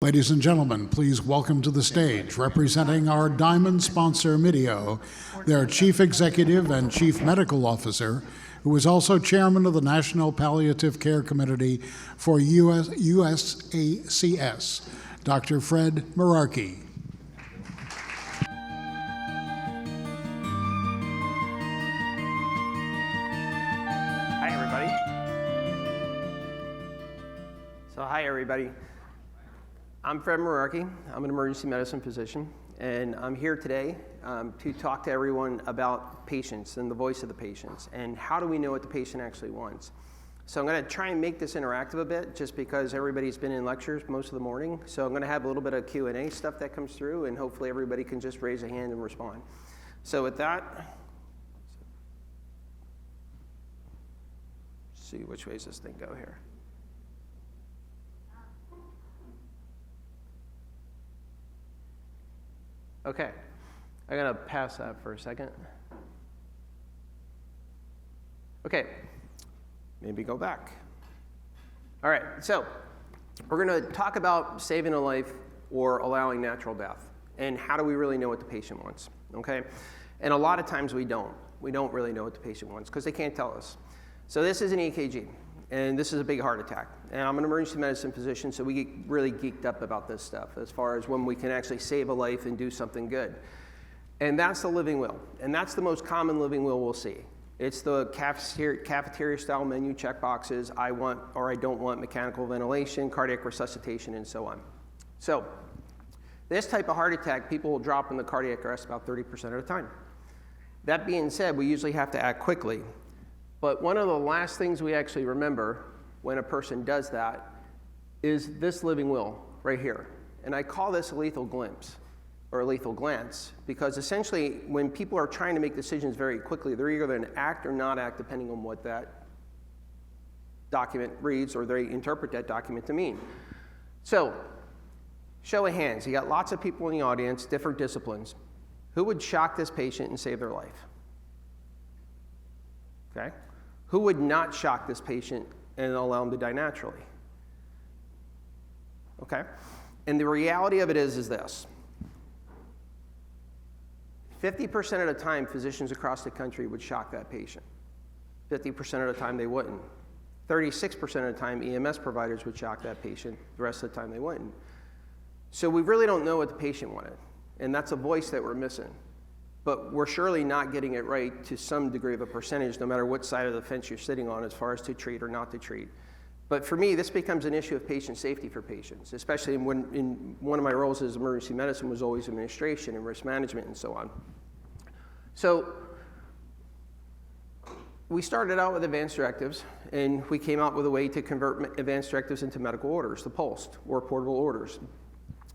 Ladies and gentlemen, please welcome to the stage, representing our Diamond sponsor, Mideo, their Chief Executive and Chief Medical Officer, who is also Chairman of the National Palliative Care Committee for USACS, Dr. Fred Merarkey. Hi, everybody. I'm Fred Merarkey. I'm an emergency medicine physician, and I'm here today to talk to everyone about patients and the voice of the patients, and how do we know what the patient actually wants. So I'm going to try and make this interactive a bit, just because everybody's been in lectures most of the morning. So I'm going to have a little bit of Q&A stuff that comes through, and hopefully everybody can just raise a hand and respond. So with that, let's see which way does this thing go here. Okay, I'm gonna pass that for a second. Okay, maybe go back. All right, so we're gonna talk about saving a life or allowing natural death, and how do we really know what the patient wants, okay? And a lot of times we don't. We don't really know what the patient wants because they can't tell us. So this is an EKG, and this is a big heart attack. And I'm an emergency medicine physician, so we get really geeked up about this stuff as far as when we can actually save a life and do something good. And that's the living will. And that's the most common living will we'll see. It's the cafeteria style menu checkboxes, I want or I don't want mechanical ventilation, cardiac resuscitation, and so on. So this type of heart attack, people will drop in the cardiac arrest about 30% of the time. That being said, we usually have to act quickly. But one of the last things we actually remember when a person does that is this living will right here. And I call this a lethal glimpse or a lethal glance, because essentially when people are trying to make decisions very quickly, they're either going to act or not act depending on what that document reads or they interpret that document to mean. So, show of hands. You got lots of people in the audience, different disciplines. Who would shock this patient and save their life? Okay? Who would not shock this patient and allow them to die naturally? Okay? And the reality of it is this. 50% of the time, physicians across the country would shock that patient. 50% of the time, they wouldn't. 36% of the time, EMS providers would shock that patient. The rest of the time, they wouldn't. So we really don't know what the patient wanted. And that's a voice that we're missing. But we're surely not getting it right to some degree of a percentage, no matter what side of the fence you're sitting on as far as to treat or not to treat. But for me, this becomes an issue of patient safety for patients, especially when in one of my roles as emergency medicine was always administration and risk management and so on. So we started out with advanced directives, and we came out with a way to convert advanced directives into medical orders, the POST, or portable orders.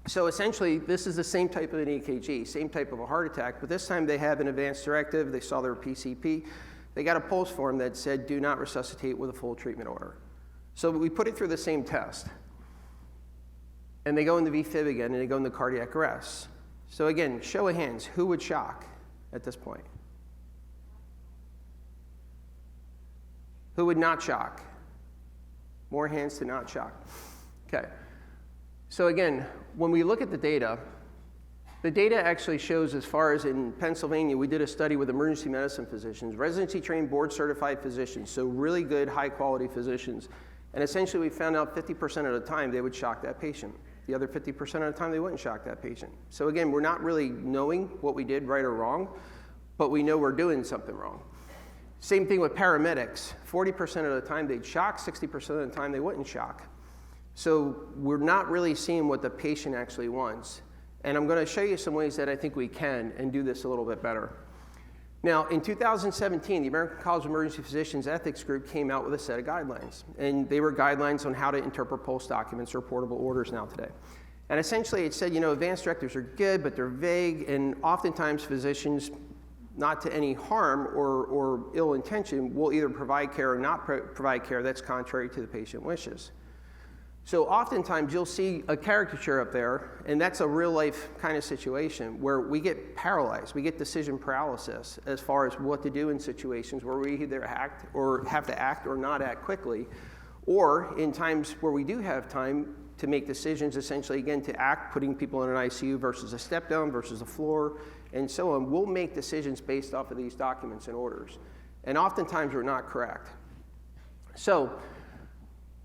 So essentially, this is the same type of an EKG, same type of a heart attack, but this time they have an advanced directive, they saw their PCP, they got a POST form that said, do not resuscitate with a full treatment order. So we put it through the same test. And they go into VFib again, and they go into cardiac arrest. So again, show of hands, who would shock at this point? Who would not shock? More hands to not shock. Okay. So again, when we look at the data actually shows, as far as in Pennsylvania, we did a study with emergency medicine physicians, residency trained, board certified physicians, so really good, high quality physicians. And essentially we found out 50% of the time they would shock that patient. The other 50% of the time they wouldn't shock that patient. So again, we're not really knowing what we did right or wrong, but we know we're doing something wrong. Same thing with paramedics. 40% of the time they'd shock, 60% of the time they wouldn't shock. So we're not really seeing what the patient actually wants. And I'm going to show you some ways that I think we can and do this a little bit better. Now, in 2017, the American College of Emergency Physicians Ethics Group came out with a set of guidelines. And they were guidelines on how to interpret POST documents or portable orders now today. And essentially it said, advanced directives are good, but they're vague. And oftentimes physicians, not to any harm or ill intention, will either provide care or not provide care that's contrary to the patient wishes. So oftentimes you'll see a caricature up there, and that's a real life kind of situation where we get paralyzed, we get decision paralysis as far as what to do in situations where we either act or have to act or not act quickly, or in times where we do have time to make decisions, essentially, again, to act, putting people in an ICU versus a step down versus a floor, and so on. We'll make decisions based off of these documents and orders. And oftentimes we're not correct. So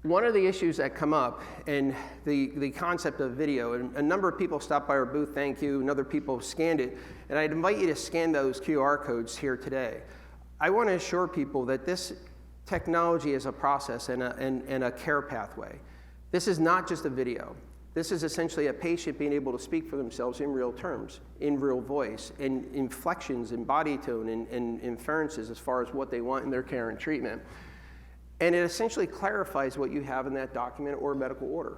one of the issues that come up in the concept of video, and a number of people stopped by our booth, thank you, and other people scanned it, and I'd invite you to scan those QR codes here today. I want to assure people that this technology is a process and a care pathway. This is not just a video. This is essentially a patient being able to speak for themselves in real terms, in real voice, in inflections, in body tone, and inferences as far as what they want in their care and treatment. And it essentially clarifies what you have in that document or medical order.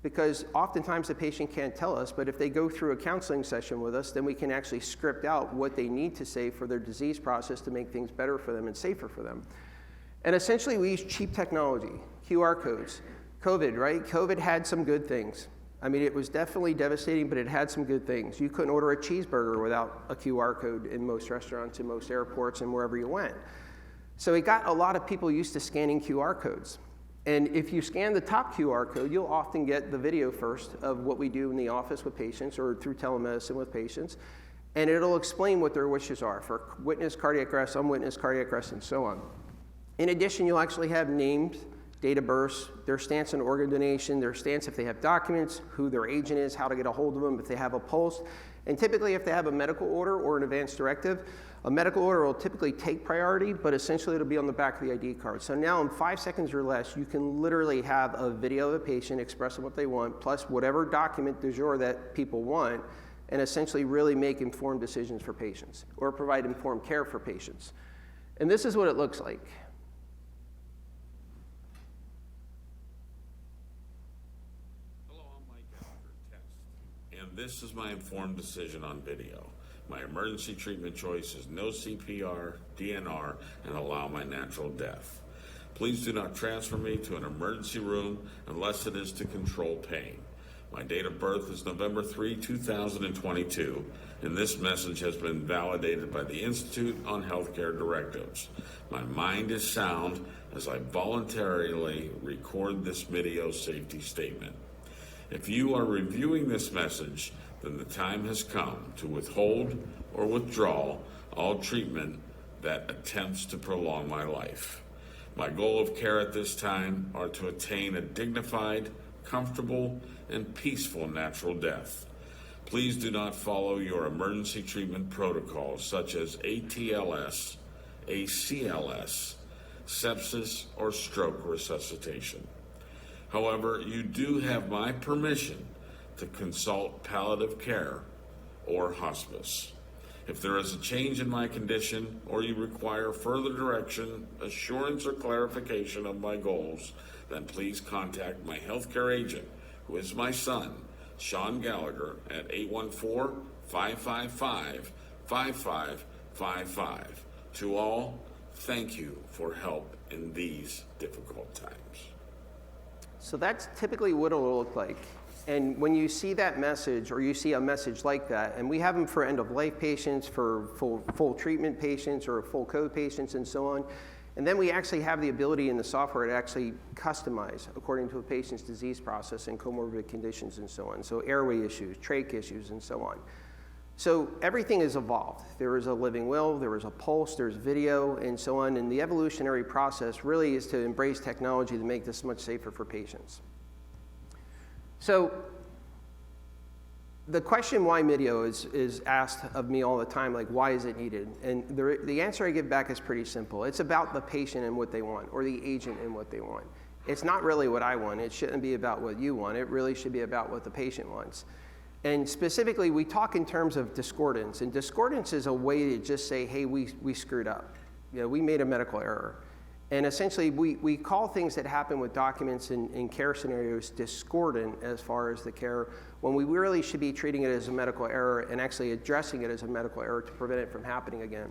Because oftentimes the patient can't tell us, but if they go through a counseling session with us, then we can actually script out what they need to say for their disease process to make things better for them and safer for them. And essentially we use cheap technology, QR codes. COVID, right? COVID had some good things. I mean, it was definitely devastating, but it had some good things. You couldn't order a cheeseburger without a QR code in most restaurants, in most airports, and wherever you went. So it got a lot of people used to scanning QR codes. And if you scan the top QR code, you'll often get the video first of what we do in the office with patients or through telemedicine with patients. And it'll explain what their wishes are for witnessed cardiac arrest, unwitnessed cardiac arrest, and so on. In addition, you'll actually have names, date of birth, their stance on organ donation, their stance if they have documents, who their agent is, how to get a hold of them, if they have a pulse. And typically if they have a medical order or an advance directive, a medical order will typically take priority, but essentially it'll be on the back of the ID card. So now in 5 seconds or less, you can literally have a video of a patient expressing what they want, plus whatever document du jour that people want, and essentially really make informed decisions for patients or provide informed care for patients. And this is what it looks like. And this is my informed decision on video. My emergency treatment choice is no CPR, DNR, and allow my natural death. Please do not transfer me to an emergency room unless it is to control pain. My date of birth is November 3, 2022, and this message has been validated by the Institute on Healthcare Directives. My mind is sound as I voluntarily record this video safety statement. If you are reviewing this message, then the time has come to withhold or withdraw all treatment that attempts to prolong my life. My goal of care at this time are to attain a dignified, comfortable, and peaceful natural death. Please do not follow your emergency treatment protocols such as ATLS, ACLS, sepsis, or stroke resuscitation. However, you do have my permission to consult palliative care or hospice. If there is a change in my condition or you require further direction, assurance, or clarification of my goals, then please contact my healthcare agent, who is my son, Sean Gallagher, at 814-555-5555. To all, thank you for help in these difficult times. So that's typically what it'll look like. And when you see that message, or you see a message like that, and we have them for end-of-life patients, for full treatment patients, or full code patients, and so on. And then we actually have the ability in the software to actually customize according to a patient's disease process and comorbid conditions and so on. So airway issues, trach issues, and so on. So everything has evolved. There is a living will, there is a pulse, there's video, and so on. And the evolutionary process really is to embrace technology to make this much safer for patients. So the question why video is asked of me all the time, like why is it needed? And the answer I give back is pretty simple. It's about the patient and what they want, or the agent and what they want. It's not really what I want. It shouldn't be about what you want. It really should be about what the patient wants. And specifically, we talk in terms of discordance. And discordance is a way to just say, hey, we screwed up. You know, we made a medical error. And essentially, we call things that happen with documents in care scenarios discordant as far as the care, when we really should be treating it as a medical error and actually addressing it as a medical error to prevent it from happening again.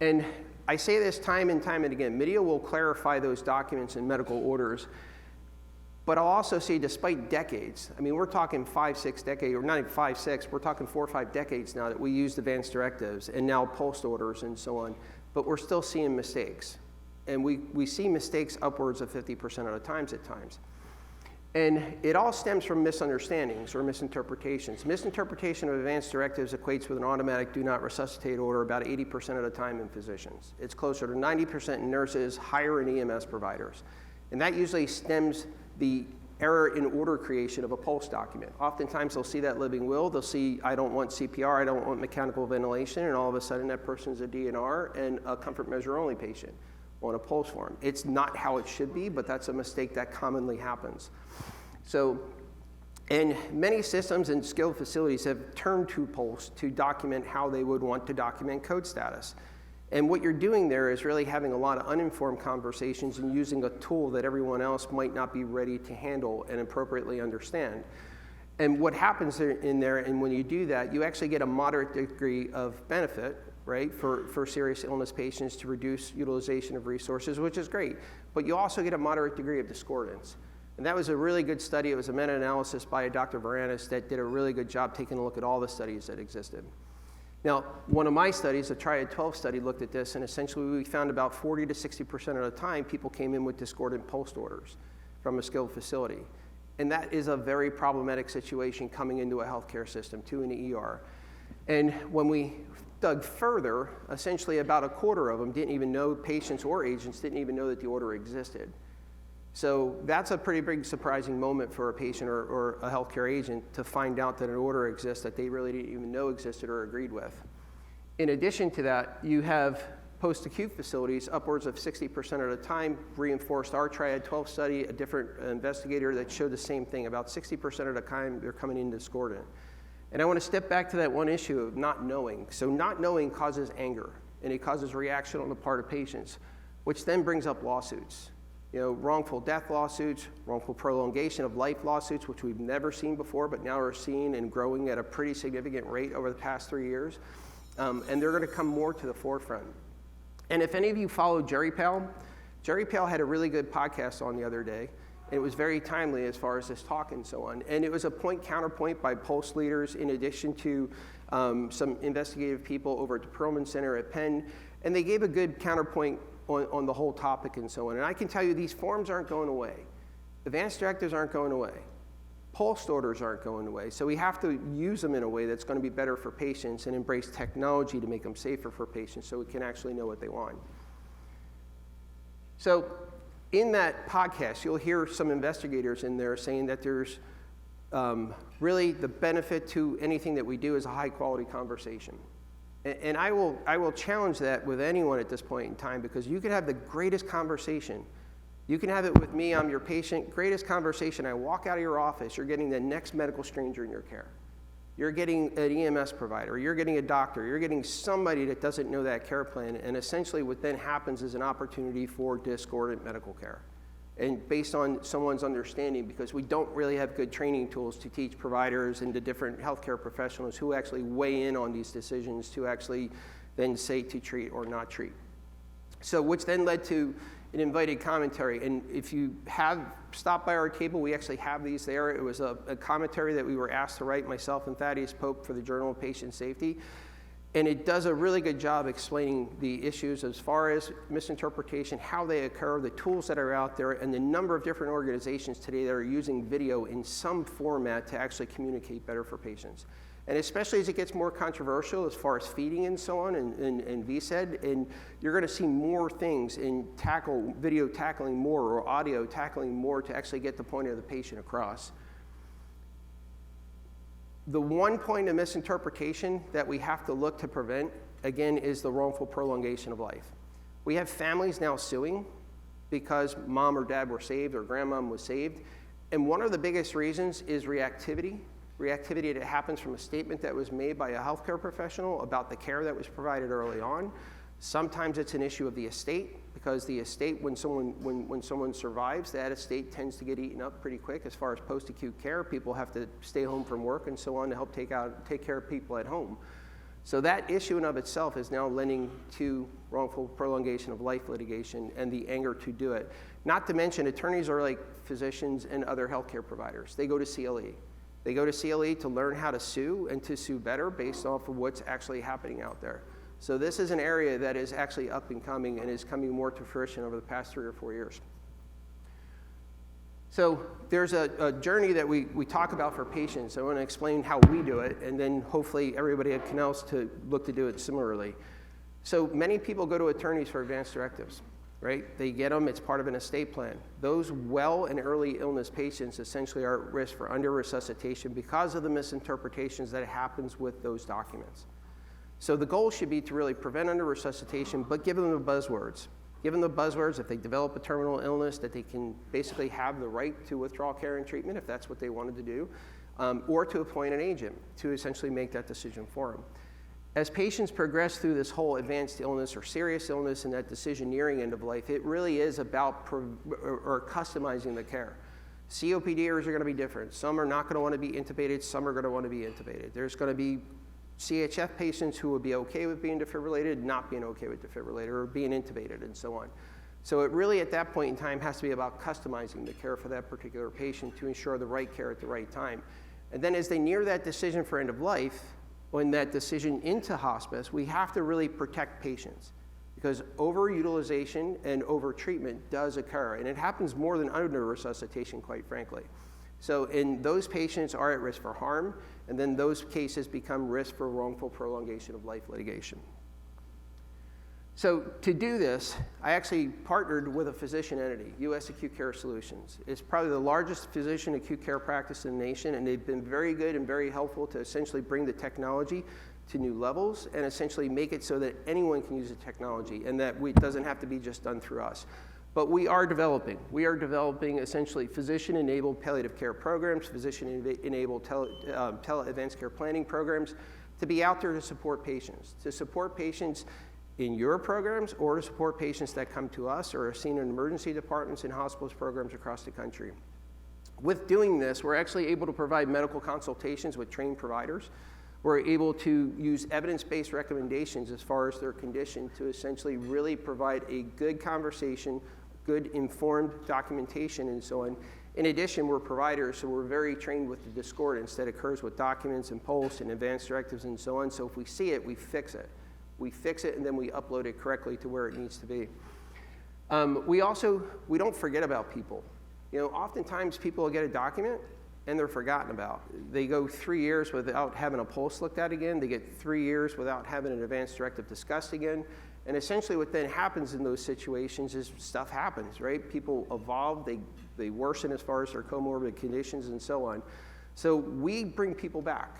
And I say this time and time and again, video will clarify those documents and medical orders. But I'll also say, despite decades, I mean, we're talking 5, 6 decades, or not even 5, 6, we're talking 4 or 5 decades now that we use advanced directives and now post orders and so on, but we're still seeing mistakes. And we see mistakes upwards of 50% of the times at times. And it all stems from misunderstandings or misinterpretations. Misinterpretation of advanced directives equates with an automatic do not resuscitate order about 80% of the time in physicians. It's closer to 90% in nurses, higher in EMS providers. And that usually stems the error in order creation of a pulse document. Oftentimes they'll see that living will, they'll see I don't want CPR, I don't want mechanical ventilation, and all of a sudden that person's a DNR and a comfort measure only patient on a pulse form. It's not how it should be, but that's a mistake that commonly happens. So, and many systems and skilled facilities have turned to pulse to document how they would want to document code status. And what you're doing there is really having a lot of uninformed conversations and using a tool that everyone else might not be ready to handle and appropriately understand. And what happens in there, and when you do that, you actually get a moderate degree of benefit, right, for serious illness patients to reduce utilization of resources, which is great. But you also get a moderate degree of discordance. And that was a really good study. It was a meta-analysis by Dr. Varanis that did a really good job taking a look at all the studies that existed. Now, one of my studies, a Triad 12 study, looked at this, and essentially we found about 40 to 60% of the time people came in with discordant pulse orders from a skilled facility. And that is a very problematic situation coming into a healthcare system, to an ER. And when we dug further, essentially about a quarter of them didn't even know, patients or agents didn't even know that the order existed. So that's a pretty big surprising moment for a patient or a healthcare agent to find out that an order exists that they really didn't even know existed or agreed with. In addition to that, you have post-acute facilities, upwards of 60% of the time, reinforced our Triad 12 study, a different investigator that showed the same thing. About 60% of the time, they're coming in discordant. And I want to step back to that one issue of not knowing. So not knowing causes anger, and it causes reaction on the part of patients, which then brings up lawsuits. You know, wrongful death lawsuits, wrongful prolongation of life lawsuits, which we've never seen before, but now are seen and growing at a pretty significant rate over the past 3 years. And they're going to come more to the forefront. And if any of you follow Jerry Pell had a really good podcast on the other day. And it was very timely as far as this talk and so on. And it was a point-counterpoint by Pulse leaders in addition to some investigative people over at the Perlman Center at Penn. And they gave a good counterpoint on the whole topic and so on. And I can tell you these forms aren't going away. Advanced directives aren't going away. Pulse orders aren't going away. So we have to use them in a way that's going to be better for patients and embrace technology to make them safer for patients so we can actually know what they want. So in that podcast, you'll hear some investigators in there saying that there's really the benefit to anything that we do is a high quality conversation. And I will challenge that with anyone at this point in time, because you can have the greatest conversation. You can have it with me, I'm your patient, greatest conversation. I walk out of your office, you're getting the next medical stranger in your care. You're getting an EMS provider, you're getting a doctor, you're getting somebody that doesn't know that care plan, and essentially what then happens is an opportunity for discordant medical care. And based on someone's understanding, because we don't really have good training tools to teach providers and the different healthcare professionals who actually weigh in on these decisions to actually then say to treat or not treat. So which then led to an invited commentary. And if you have stopped by our table, we actually have these there. It was a commentary that we were asked to write, myself and Thaddeus Pope, for the Journal of Patient Safety. And it does a really good job explaining the issues as far as misinterpretation, how they occur, the tools that are out there, and the number of different organizations today that are using video in some format to actually communicate better for patients. And especially as it gets more controversial as far as feeding and so on, and VSED, and you're going to see more things in video tackling more, or audio tackling more to actually get the point of the patient across. The one point of misinterpretation that we have to look to prevent, again, is the wrongful prolongation of life. We have families now suing because mom or dad were saved or grandmom was saved. And one of the biggest reasons is reactivity. Reactivity that happens from a statement that was made by a healthcare professional about the care that was provided early on. Sometimes it's an issue of the estate, because the estate, when someone survives, that estate tends to get eaten up pretty quick as far as post-acute care. People have to stay home from work and so on to help take care of people at home. So that issue in of itself is now lending to wrongful prolongation of life litigation and the anger to do it. Not to mention, attorneys are like physicians and other healthcare providers. They go to CLE. They go to CLE to learn how to sue and to sue better based off of what's actually happening out there. So this is an area that is actually up and coming and is coming more to fruition over the past 3 or 4 years. So there's a journey that we talk about for patients. I want to explain how we do it, and then hopefully everybody at Canals to look to do it similarly. So many people go to attorneys for advanced directives, right? They get them, it's part of an estate plan. Those well and early illness patients essentially are at risk for under-resuscitation because of the misinterpretations that happens with those documents. So the goal should be to really prevent under-resuscitation, but give them the buzzwords. Give them the buzzwords if they develop a terminal illness that they can basically have the right to withdrawal care and treatment if that's what they wanted to do, or to appoint an agent to essentially make that decision for them. As patients progress through this whole advanced illness or serious illness and that decision nearing end of life, it really is about customizing the care. COPDers are going to be different. Some are not going to want to be intubated, some are going to want to be intubated. There's going to be CHF patients who would be okay with being defibrillated, not being okay with defibrillator, or being intubated, and so on. So it really, at that point in time, has to be about customizing the care for that particular patient to ensure the right care at the right time. And then as they near that decision for end of life, when that decision into hospice, we have to really protect patients because overutilization and overtreatment does occur, and it happens more than under-resuscitation, quite frankly. So those patients are at risk for harm, and then those cases become risk for wrongful prolongation of life litigation. So to do this, I actually partnered with a physician entity, U.S. Acute Care Solutions. It's probably the largest physician acute care practice in the nation, and they've been very good and very helpful to essentially bring the technology to new levels and essentially make it so that anyone can use the technology and that it doesn't have to be just done through us. But we are developing essentially physician-enabled palliative care programs, physician-enabled tele-advanced care planning programs to be out there to support patients in your programs or to support patients that come to us or are seen in emergency departments and hospitals programs across the country. With doing this, we're actually able to provide medical consultations with trained providers. We're able to use evidence-based recommendations as far as their condition to essentially really provide a good conversation, good informed documentation, and so on. In addition, we're providers, so we're very trained with the discordance that occurs with documents and POLST and advanced directives and so on. So if we see it, we fix it. We fix it and then we upload it correctly to where it needs to be. We don't forget about people. Oftentimes people will get a document and they're forgotten about. They go 3 years without having a POLST looked at again. They get 3 years without having an advanced directive discussed again. And essentially what then happens in those situations is stuff happens, right? People evolve, they worsen as far as their comorbid conditions and so on. So we bring people back.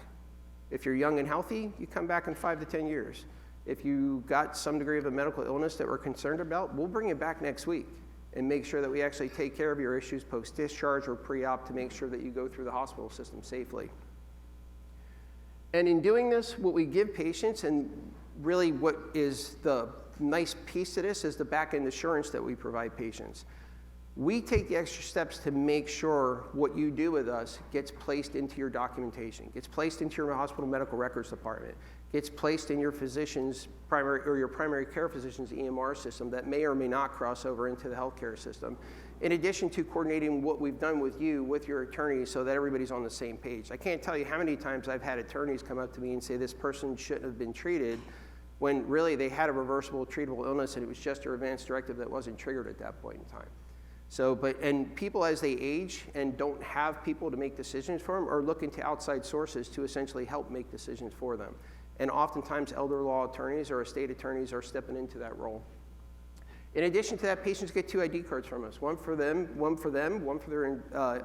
If you're young and healthy, you come back in 5 to 10 years. If you got some degree of a medical illness that we're concerned about, we'll bring you back next week and make sure that we actually take care of your issues post-discharge or pre-op to make sure that you go through the hospital system safely. And in doing this, what we give patients, and really what is the nice piece to this, is the back-end assurance that we provide patients. We take the extra steps to make sure what you do with us gets placed into your documentation, gets placed into your hospital medical records department, gets placed in your physician's your primary care physician's EMR system that may or may not cross over into the healthcare system, in addition to coordinating what we've done with you, with your attorneys, so that everybody's on the same page. I can't tell you how many times I've had attorneys come up to me and say this person shouldn't have been treated when really they had a reversible, treatable illness and it was just your advanced directive that wasn't triggered at that point in time. So, and people as they age and don't have people to make decisions for them are looking to outside sources to essentially help make decisions for them. And oftentimes elder law attorneys or estate attorneys are stepping into that role. In addition to that, patients get 2 ID cards from us, one for their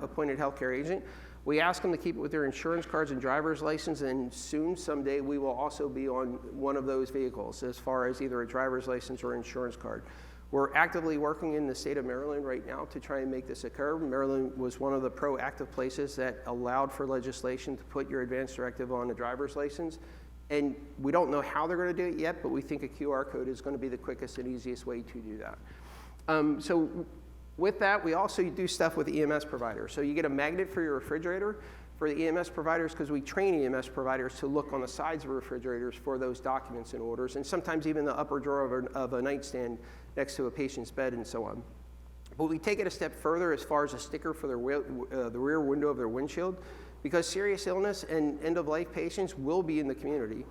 appointed healthcare agent. We ask them to keep it with their insurance cards and driver's license, and soon, someday, we will also be on one of those vehicles as far as either a driver's license or insurance card. We're actively working in the state of Maryland right now to try and make this occur. Maryland was one of the proactive places that allowed for legislation to put your advanced directive on a driver's license. And we don't know how they're going to do it yet, but we think a QR code is going to be the quickest and easiest way to do that. So with that, we also do stuff with EMS providers. So you get a magnet for your refrigerator for the EMS providers, because we train EMS providers to look on the sides of refrigerators for those documents and orders, and sometimes even the upper drawer of a nightstand next to a patient's bed and so on. But we take it a step further as far as a sticker for the rear window of their windshield, because serious illness and end-of-life patients will be in the community,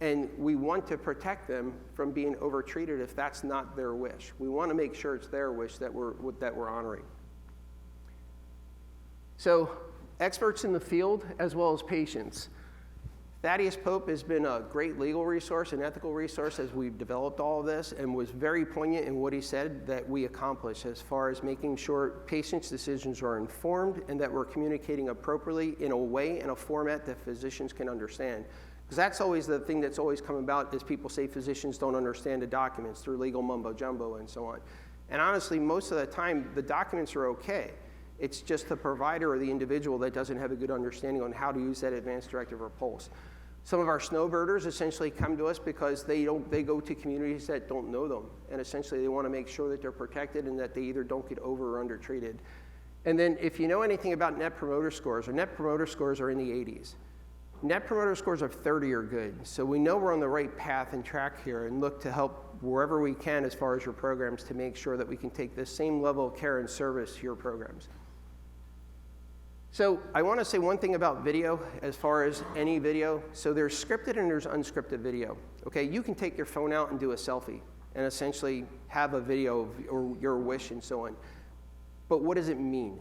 and we want to protect them from being overtreated if that's not their wish. We want to make sure it's their wish that we're honoring. So experts in the field as well as patients. Thaddeus Pope has been a great legal resource and ethical resource as we've developed all of this, and was very poignant in what he said that we accomplish as far as making sure patients' decisions are informed and that we're communicating appropriately in a way and a format that physicians can understand. Because that's always the thing that's always come about, is people say physicians don't understand the documents through legal mumbo jumbo and so on. And honestly, most of the time, the documents are okay. It's just the provider or the individual that doesn't have a good understanding on how to use that advanced directive or pulse. Some of our snowbirders essentially come to us because they go to communities that don't know them, and essentially they want to make sure that they're protected and that they either don't get over or under treated. And then if you know anything about net promoter scores, our net promoter scores are in the 80s. Net promoter scores of 30 are good, so we know we're on the right path and track here, and look to help wherever we can as far as your programs to make sure that we can take this same level of care and service to your programs. So I want to say one thing about video as far as any video. So there's scripted and there's unscripted video. Okay, you can take your phone out and do a selfie and essentially have a video of your wish and so on. But what does it mean?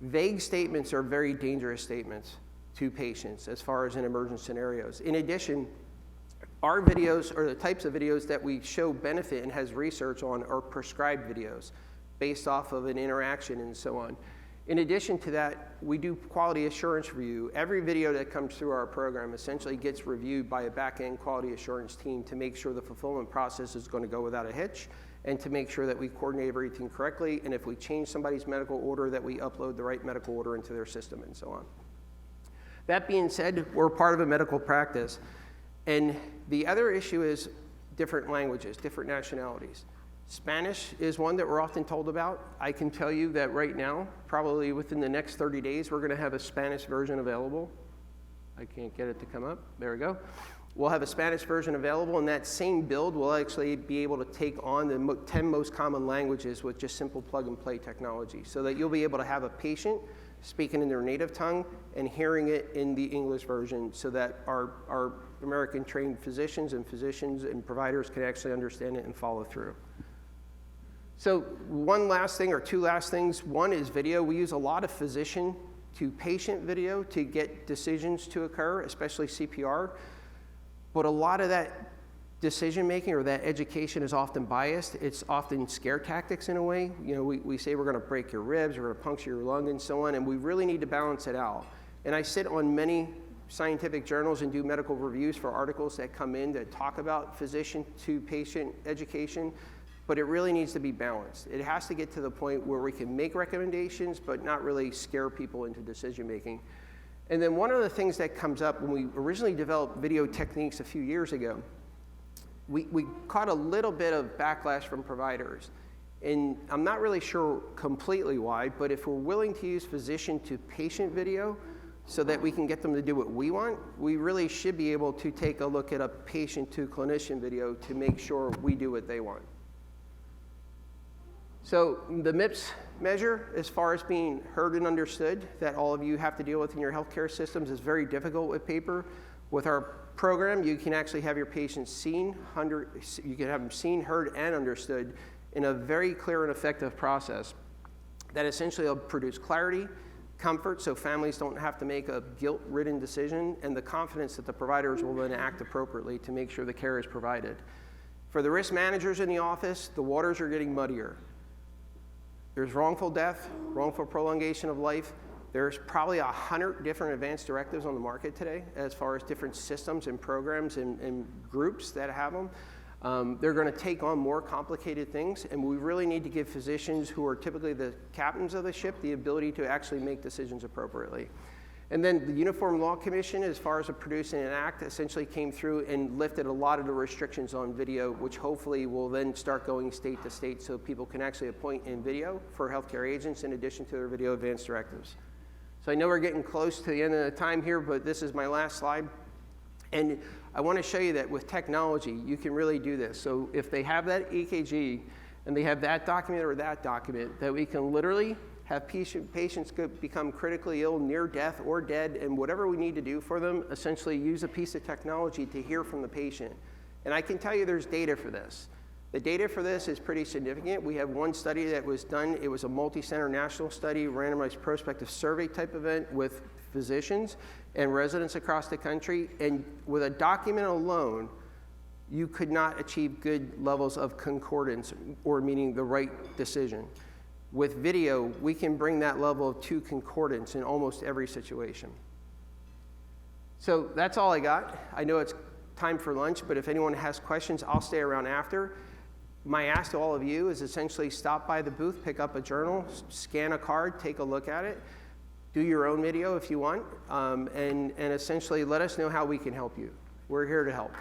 Vague statements are very dangerous statements to patients as far as in emergent scenarios. In addition, our videos, or the types of videos that we show benefit and has research on, are prescribed videos based off of an interaction and so on. In addition to that, we do quality assurance review. Every video that comes through our program essentially gets reviewed by a back-end quality assurance team to make sure the fulfillment process is going to go without a hitch, and to make sure that we coordinate everything correctly, and if we change somebody's medical order, that we upload the right medical order into their system and so on. That being said, we're part of a medical practice, and the other issue is different languages, different nationalities. Spanish is one that we're often told about. I can tell you that right now, probably within the next 30 days, we're going to have a Spanish version available. I can't get it to come up. There we go. We'll have a Spanish version available, and that same build will actually be able to take on the 10 most common languages with just simple plug-and-play technology, so that you'll be able to have a patient speaking in their native tongue and hearing it in the English version, so that our American-trained physicians and providers can actually understand it and follow through. So one last thing, or two last things. One is video. We use a lot of physician to patient video to get decisions to occur, especially CPR. But a lot of that decision making or that education is often biased. It's often scare tactics in a way. You know, we say we're going to break your ribs, we're going to puncture your lung and so on, and we really need to balance it out. And I sit on many scientific journals and do medical reviews for articles that come in that talk about physician to patient education. But it really needs to be balanced. It has to get to the point where we can make recommendations, but not really scare people into decision making. And then one of the things that comes up when we originally developed video techniques a few years ago, we caught a little bit of backlash from providers. And I'm not really sure completely why, but if we're willing to use physician to patient video so that we can get them to do what we want, we really should be able to take a look at a patient to clinician video to make sure we do what they want. So the MIPS measure, as far as being heard and understood, that all of you have to deal with in your healthcare systems, is very difficult with paper. With our program, you can actually have your patients seen, you can have them seen, heard, and understood in a very clear and effective process that essentially will produce clarity, comfort, so families don't have to make a guilt-ridden decision, and the confidence that the providers will then act appropriately to make sure the care is provided. For the risk managers in the office, the waters are getting muddier. There's wrongful death, wrongful prolongation of life. There's probably 100 different advanced directives on the market today as far as different systems and programs and groups that have them. They're going to take on more complicated things, and we really need to give physicians, who are typically the captains of the ship, the ability to actually make decisions appropriately. And then the Uniform Law Commission, as far as producing an act, essentially came through and lifted a lot of the restrictions on video, which hopefully will then start going state to state so people can actually appoint in video for healthcare agents in addition to their video advanced directives. So I know we're getting close to the end of the time here, but this is my last slide. And I want to show you that with technology, you can really do this. So if they have that EKG and they have that document or that document, that we can literally have patients become critically ill, near death, or dead, and whatever we need to do for them, essentially use a piece of technology to hear from the patient. And I can tell you there's data for this. The data for this is pretty significant. We have one study that was done. It was a multi-center national study, randomized prospective survey type event with physicians and residents across the country. And with a document alone, you could not achieve good levels of concordance, or meaning the right decision. With video, we can bring that level to concordance in almost every situation. So that's all I got. I know it's time for lunch, but if anyone has questions, I'll stay around after. My ask to all of you is essentially stop by the booth, pick up a journal, scan a card, take a look at it, do your own video if you want, and essentially let us know how we can help you. We're here to help.